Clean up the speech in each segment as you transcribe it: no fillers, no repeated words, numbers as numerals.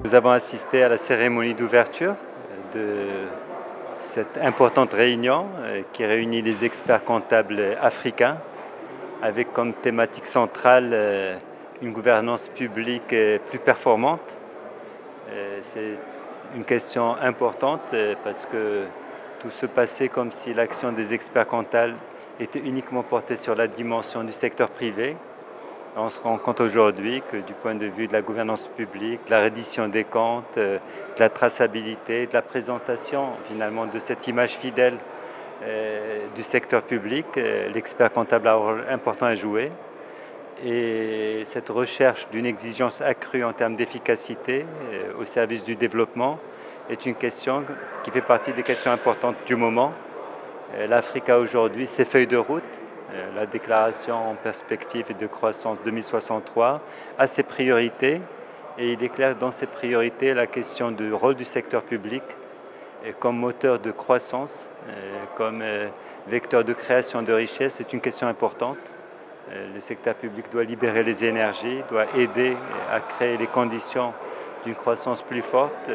Nous avons assisté à la cérémonie d'ouverture de cette importante réunion qui réunit les experts comptables africains avec comme thématique centrale une gouvernance publique plus performante. C'est une question importante parce que tout se passait comme si l'action des experts comptables était uniquement portée sur la dimension du secteur privé. On se rend compte aujourd'hui que du point de vue de la gouvernance publique, de la reddition des comptes, de la traçabilité, de la présentation finalement de cette image fidèle du secteur public, l'expert comptable a un rôle important à jouer. Et cette recherche d'une exigence accrue en termes d'efficacité au service du développement est une question qui fait partie des questions importantes du moment. L'Afrique a aujourd'hui ses feuilles de route, la déclaration en perspective et de croissance 2063 a ses priorités et il est clair que dans ces priorités la question du rôle du secteur public comme moteur de croissance, comme vecteur de création de richesse est une question importante. Le secteur public doit libérer les énergies, doit aider à créer les conditions d'une croissance plus forte.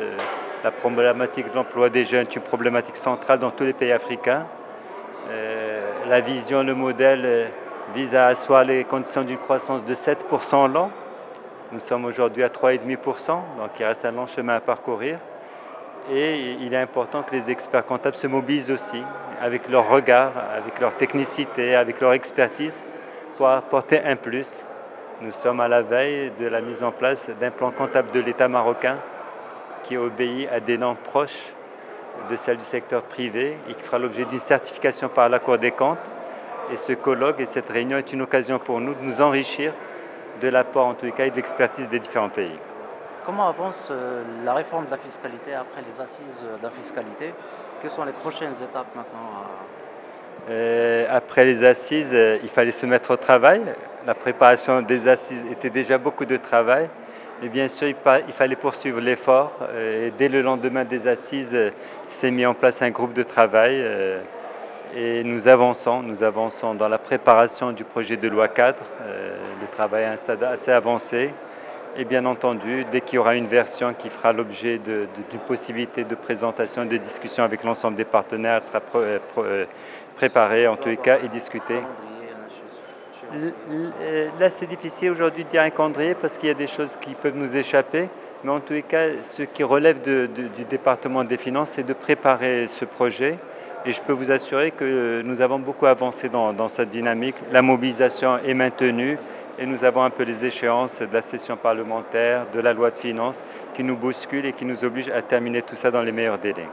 La problématique de l'emploi des jeunes est une problématique centrale dans tous les pays africains. La vision, le modèle vise à asseoir les conditions d'une croissance de 7% l'an. Nous sommes aujourd'hui à 3,5%, donc il reste un long chemin à parcourir. Et il est important que les experts comptables se mobilisent aussi avec leur regard, avec leur technicité, avec leur expertise pour apporter un plus. Nous sommes à la veille de la mise en place d'un plan comptable de l'État marocain qui obéit à des normes proches de celles du secteur privé et qui fera l'objet d'une certification par la Cour des comptes. Et ce colloque et cette réunion est une occasion pour nous de nous enrichir de l'apport en tous les cas et de l'expertise des différents pays. Comment avance la réforme de la fiscalité après les assises de la fiscalité? Quelles sont les prochaines étapes maintenant? Après les assises, il fallait se mettre au travail. La préparation des assises était déjà beaucoup de travail. Mais bien sûr, il fallait poursuivre l'effort. Et dès le lendemain des assises, s'est mis en place un groupe de travail. Et nous avançons dans la préparation du projet de loi cadre. Le travail est à un stade assez avancé. Et bien entendu, dès qu'il y aura une version qui fera l'objet d'une possibilité de présentation, de discussion avec l'ensemble des partenaires, elle sera préparée en tous les cas et discutée. Là, c'est difficile aujourd'hui de dire un calendrier parce qu'il y a des choses qui peuvent nous échapper. Mais en tous les cas, ce qui relève du département des finances, c'est de préparer ce projet. Et je peux vous assurer que nous avons beaucoup avancé dans cette dynamique. La mobilisation est maintenue. Et nous avons un peu les échéances de la session parlementaire, de la loi de finances qui nous bousculent et qui nous obligent à terminer tout ça dans les meilleurs délais.